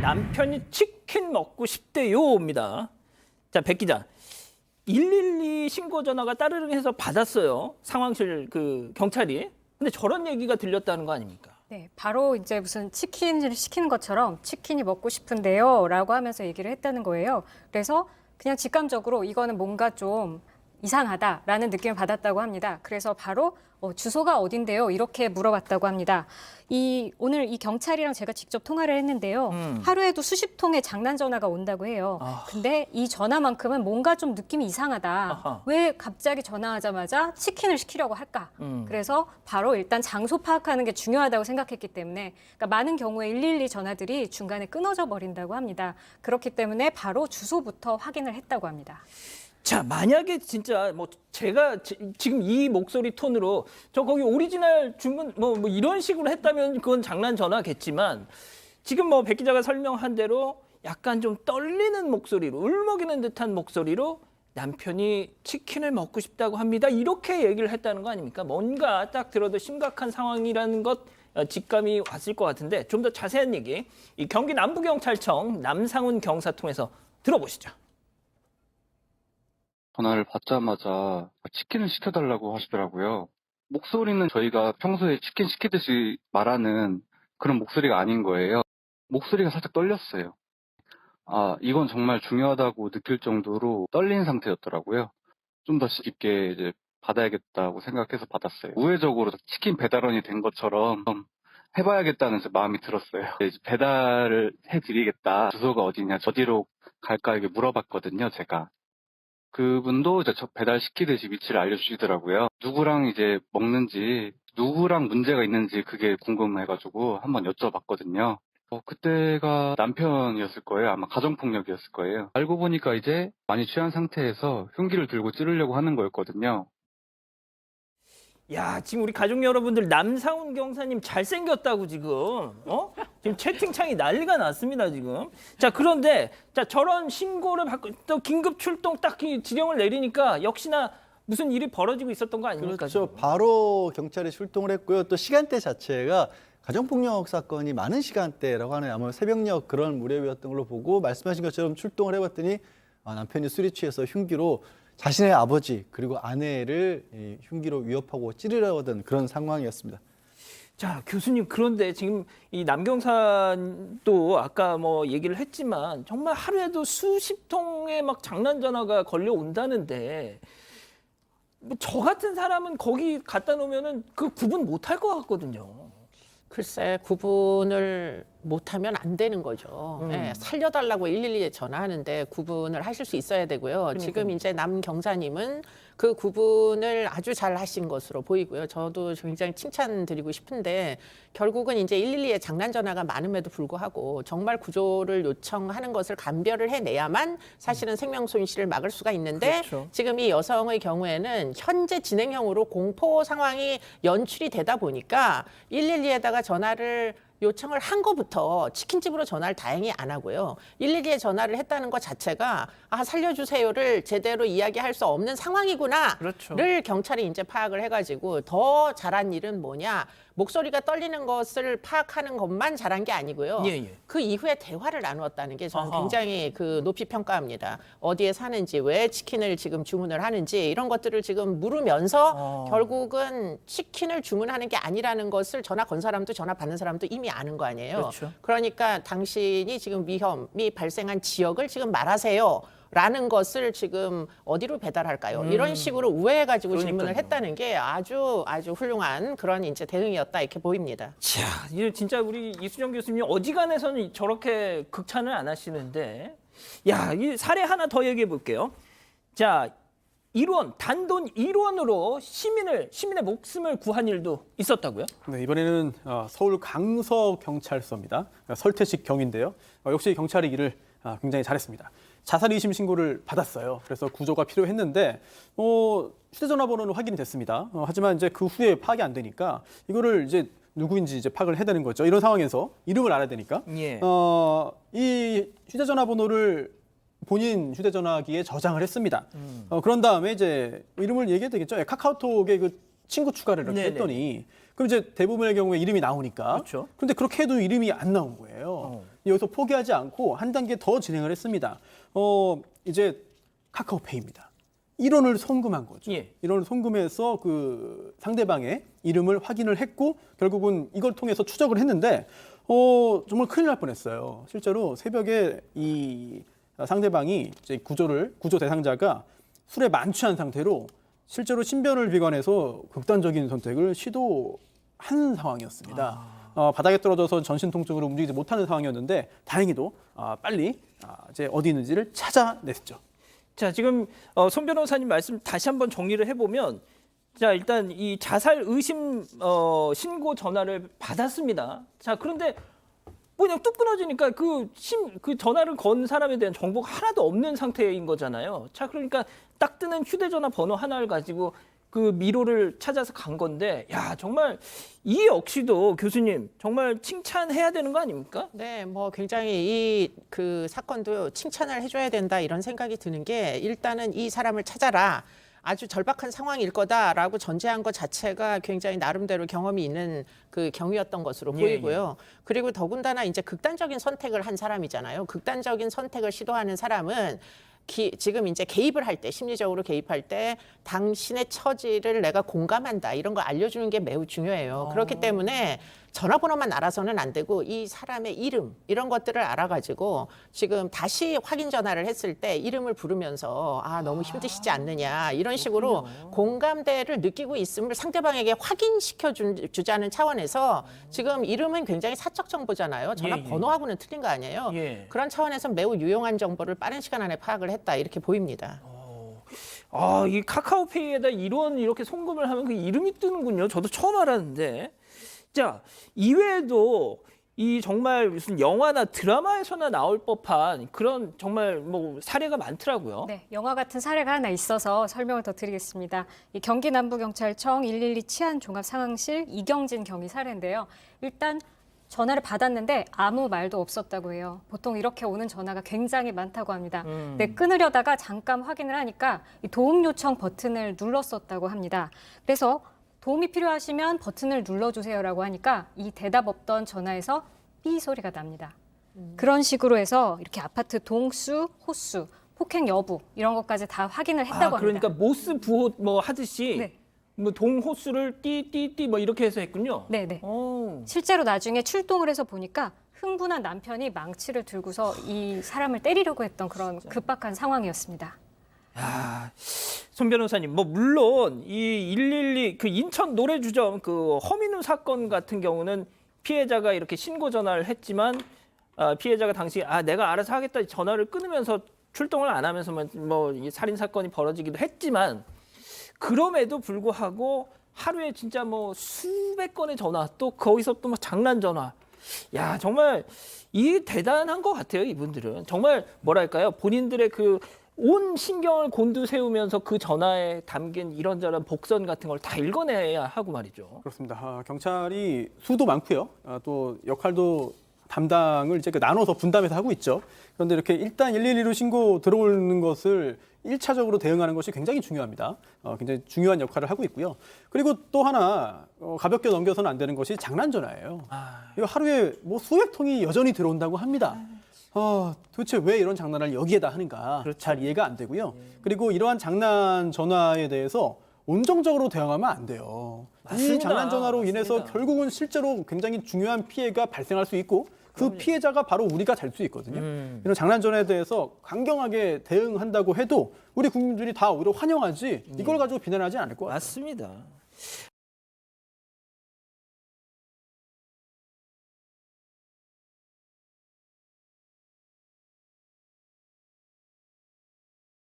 남편이 치킨 먹고 싶대요입니다. 자, 백 기자. 112 신고 전화가 따르릉 해서 받았어요. 상황실 경찰이. 근데 저런 얘기가 들렸다는 거 아닙니까? 네, 바로 이제 무슨 치킨을 시키는 것처럼 치킨이 먹고 싶은데요 라고 하면서 얘기를 했다는 거예요. 그래서 그냥 직감적으로 이거는 뭔가 좀 이상하다라는 느낌을 받았다고 합니다. 그래서 바로 주소가 어딘데요? 이렇게 물어봤다고 합니다. 오늘 이 경찰이랑 제가 직접 통화를 했는데요. 하루에도 수십 통의 장난 전화가 온다고 해요. 근데 이 전화만큼은 뭔가 좀 느낌이 이상하다. 아하. 왜 갑자기 전화하자마자 치킨을 시키려고 할까? 그래서 바로 일단 장소 파악하는 게 중요하다고 생각했기 때문에 그러니까 많은 경우에 112 전화들이 중간에 끊어져 버린다고 합니다. 그렇기 때문에 바로 주소부터 확인을 했다고 합니다. 자, 만약에 진짜 제가 지금 이 목소리 톤으로 저 거기 오리지널 주문 뭐 이런 식으로 했다면 그건 장난 전화겠지만 지금 백 기자가 설명한 대로 약간 좀 떨리는 목소리로 울먹이는 듯한 목소리로 남편이 치킨을 먹고 싶다고 합니다. 이렇게 얘기를 했다는 거 아닙니까? 뭔가 딱 들어도 심각한 상황이라는 것 직감이 왔을 것 같은데 좀 더 자세한 얘기 이 경기 남부경찰청 남상훈 경사 통해서 들어보시죠. 전화를 받자마자 치킨을 시켜달라고 하시더라고요. 목소리는 저희가 평소에 치킨 시키듯이 말하는 그런 목소리가 아닌 거예요. 목소리가 살짝 떨렸어요. 이건 정말 중요하다고 느낄 정도로 떨린 상태였더라고요. 좀 더 깊게 이제 받아야겠다고 생각해서 받았어요. 우회적으로 치킨 배달원이 된 것처럼 해봐야겠다는 마음이 들었어요. 이제 배달을 해드리겠다. 주소가 어디냐, 어디로 갈까 이게 물어봤거든요, 제가. 그분도 이제 저 배달시키듯이 위치를 알려주시더라고요. 누구랑 이제 먹는지, 누구랑 문제가 있는지 그게 궁금해가지고 한번 여쭤봤거든요. 그때가 남편이었을 거예요. 아마 가정폭력이었을 거예요. 알고 보니까 이제 많이 취한 상태에서 흉기를 들고 찌르려고 하는 거였거든요. 야, 지금 우리 가족 여러분들 남상훈 경사님 잘생겼다고 지금 지금 채팅창이 난리가 났습니다 지금. 자, 그런데 저런 신고를 받고 또 긴급 출동 딱 지령을 내리니까 역시나 무슨 일이 벌어지고 있었던 거 아닙니까? 그렇죠. 지금? 바로 경찰이 출동을 했고요. 또 시간대 자체가 가정폭력 사건이 많은 시간대라고 하는 아마 새벽녘 그런 무렵이었던 걸로 보고 말씀하신 것처럼 출동을 해봤더니 남편이 술이 취해서 흉기로 자신의 아버지 그리고 아내를 흉기로 위협하고 찌르려 하던 그런 상황이었습니다. 자, 교수님, 그런데 지금 이 남경사도 아까 얘기를 했지만 정말 하루에도 수십 통의 장난 전화가 걸려온다는데 저 같은 사람은 거기 갖다 놓으면은 그 구분 못 할 것 같거든요. 글쎄, 구분을 못하면 안 되는 거죠. 예, 살려달라고 112에 전화하는데 구분을 하실 수 있어야 되고요. 지금 이제 남 경사님은 그 구분을 아주 잘 하신 것으로 보이고요. 저도 굉장히 칭찬드리고 싶은데 결국은 이제 112에 장난 전화가 많음에도 불구하고 정말 구조를 요청하는 것을 감별을 해내야만 사실은 생명 손실을 막을 수가 있는데 그렇죠. 지금 이 여성의 경우에는 현재 진행형으로 공포 상황이 연출이 되다 보니까 112에다가 전화를 요청을 한 것부터 치킨집으로 전화를 다행히 안 하고요. 112에 전화를 했다는 것 자체가 살려주세요를 제대로 이야기할 수 없는 상황이구나를 그렇죠. 경찰이 이제 파악을 해가지고 더 잘한 일은 뭐냐. 목소리가 떨리는 것을 파악하는 것만 잘한 게 아니고요. 예. 그 이후에 대화를 나누었다는 게 저는 아하. 굉장히 높이 평가합니다. 어디에 사는지, 왜 치킨을 지금 주문을 하는지 이런 것들을 지금 물으면서 결국은 치킨을 주문하는 게 아니라는 것을 전화 건 사람도 전화 받는 사람도 이미 아는 거 아니에요. 그렇죠. 그러니까 당신이 지금 위험이 발생한 지역을 지금 말하세요. 라는 것을 지금 어디로 배달할까요? 이런 식으로 우회해가지고 질문을 그러니까요. 했다는 게 아주 훌륭한 그런 이제 대응이었다 이렇게 보입니다. 자, 이제 진짜 우리 이수정 교수님 어지간해서는 저렇게 극찬을 안 하시는데, 야, 이 사례 하나 더 얘기해 볼게요. 자, 단돈 1원으로 시민의 목숨을 구한 일도 있었다고요? 네, 이번에는 서울 강서경찰서입니다. 설태식 경인데요. 역시 경찰이 일을 굉장히 잘했습니다. 자살 의심 신고를 받았어요. 그래서 구조가 필요했는데 휴대전화 번호는 확인이 됐습니다. 하지만 이제 그 후에 파악이 안 되니까 이거를 이제 누구인지 이제 파악을 해야 되는 거죠. 이런 상황에서 이름을 알아야 되니까 예. 이 휴대전화 번호를 본인 휴대전화기에 저장을 했습니다. 그런 다음에 이제 이름을 얘기해도 되겠죠. 카카오톡에 그 친구 추가를 이렇게 네네. 했더니 그럼 이제 대부분의 경우에 이름이 나오니까. 그렇죠. 그런데 그렇게 해도 이름이 안 나온 거예요. 여기서 포기하지 않고 한 단계 더 진행을 했습니다. 이제 카카오페이입니다. 1원을 송금한 거죠. 예. 1원을 송금해서 그 상대방의 이름을 확인을 했고 결국은 이걸 통해서 추적을 했는데 정말 큰일 날 뻔했어요. 실제로 새벽에 이 상대방이 이제 구조 대상자가 술에 만취한 상태로 실제로 신변을 비관해서 극단적인 선택을 시도한 상황이었습니다. 바닥에 떨어져서 전신 통증으로 움직이지 못하는 상황이었는데 다행히도 빨리 이제 어디 있는지를 찾아냈죠. 자, 지금 손 변호사님 말씀 다시 한번 정리를 해보면, 자, 일단 이 자살 의심 신고 전화를 받았습니다. 자, 그런데 그냥 뚝 끊어지니까 그 전화를 건 사람에 대한 정보가 하나도 없는 상태인 거잖아요. 자, 그러니까 딱 뜨는 휴대전화 번호 하나를 가지고 그 미로를 찾아서 간 건데, 야, 정말 이 역시도 교수님 정말 칭찬해야 되는 거 아닙니까? 네, 뭐 굉장히 그 사건도 칭찬을 해줘야 된다 이런 생각이 드는 게 일단은 이 사람을 찾아라. 아주 절박한 상황일 거다라고 전제한 것 자체가 굉장히 나름대로 경험이 있는 그 경위였던 것으로 보이고요. 그리고 더군다나 이제 극단적인 선택을 한 사람이잖아요. 극단적인 선택을 시도하는 사람은 지금 이제 개입을 할 때, 심리적으로 개입할 때 당신의 처지를 내가 공감한다 이런 거 알려주는 게 매우 중요해요. 그렇기 때문에 전화번호만 알아서는 안 되고 이 사람의 이름 이런 것들을 알아가지고 지금 다시 확인 전화를 했을 때 이름을 부르면서 너무 힘드시지 않느냐 이런 식으로 공감대를 느끼고 있음을 상대방에게 확인시켜 주자는 차원에서 지금 이름은 굉장히 사적 정보잖아요. 전화번호하고는 틀린 거 아니에요. 그런 차원에서 매우 유용한 정보를 빠른 시간 안에 파악을 했다 이렇게 보입니다. 이 카카오페이에다 이렇게 송금을 하면 그 이름이 뜨는군요. 저도 처음 알았는데. 자, 이외에도 이 정말 무슨 영화나 드라마에서나 나올 법한 그런 정말 뭐 사례가 많더라고요. 네, 영화 같은 사례가 하나 있어서 설명을 더 드리겠습니다. 이 경기 남부경찰청 112 치안종합상황실 이경진 경위 사례인데요. 일단 전화를 받았는데 아무 말도 없었다고 해요. 보통 이렇게 오는 전화가 굉장히 많다고 합니다. 네, 끊으려다가 잠깐 확인을 하니까 이 도움 요청 버튼을 눌렀었다고 합니다. 그래서 도움이 필요하시면 버튼을 눌러주세요라고 하니까 이 대답 없던 전화에서 삐 소리가 납니다. 그런 식으로 해서 이렇게 아파트 동수, 호수, 폭행 여부 이런 것까지 다 확인을 했다고 합니다. 그러니까 모스 부호 뭐 하듯이 네. 뭐 동호수를 띠띠띠 뭐 이렇게 해서 했군요. 네네. 오. 실제로 나중에 출동을 해서 보니까 흥분한 남편이 망치를 들고서 이 사람을 때리려고 했던 그런 급박한 상황이었습니다. 야, 손 변호사님, 뭐 물론 이 112 그 인천 노래주점 그 허민우 사건 같은 경우는 피해자가 이렇게 신고 전화를 했지만 피해자가 당시 내가 알아서 하겠다 전화를 끊으면서 출동을 안 하면서 뭐 이 살인 사건이 벌어지기도 했지만 그럼에도 불구하고 하루에 진짜 뭐 수백 건의 전화 또 거기서 또 막 장난 전화. 야, 정말 이 대단한 것 같아요. 이분들은 정말 뭐랄까요? 본인들의 그 온 신경을 곤두세우면서 그 전화에 담긴 이런저런 복선 같은 걸 다 읽어내야 하고 말이죠. 그렇습니다. 경찰이 수도 많고요. 또 역할도 담당을 이제 나눠서 분담해서 하고 있죠. 그런데 이렇게 일단 112로 신고 들어오는 것을 1차적으로 대응하는 것이 굉장히 중요합니다. 굉장히 중요한 역할을 하고 있고요. 그리고 또 하나 가볍게 넘겨서는 안 되는 것이 장난 전화예요. 이거 하루에 뭐 수백 통이 여전히 들어온다고 합니다. 도대체 왜 이런 장난을 여기에다 하는가 잘 이해가 안 되고요. 그리고 이러한 장난 전화에 대해서 온정적으로 대응하면 안 돼요. 맞습니다. 이 장난 전화로 인해서 맞습니다. 결국은 실제로 굉장히 중요한 피해가 발생할 수 있고 그 피해자가 바로 우리가 될 수 있거든요. 이런 장난 전화에 대해서 강경하게 대응한다고 해도 우리 국민들이 다 오히려 환영하지 이걸 가지고 비난하지 않을 것 같아요. 맞습니다.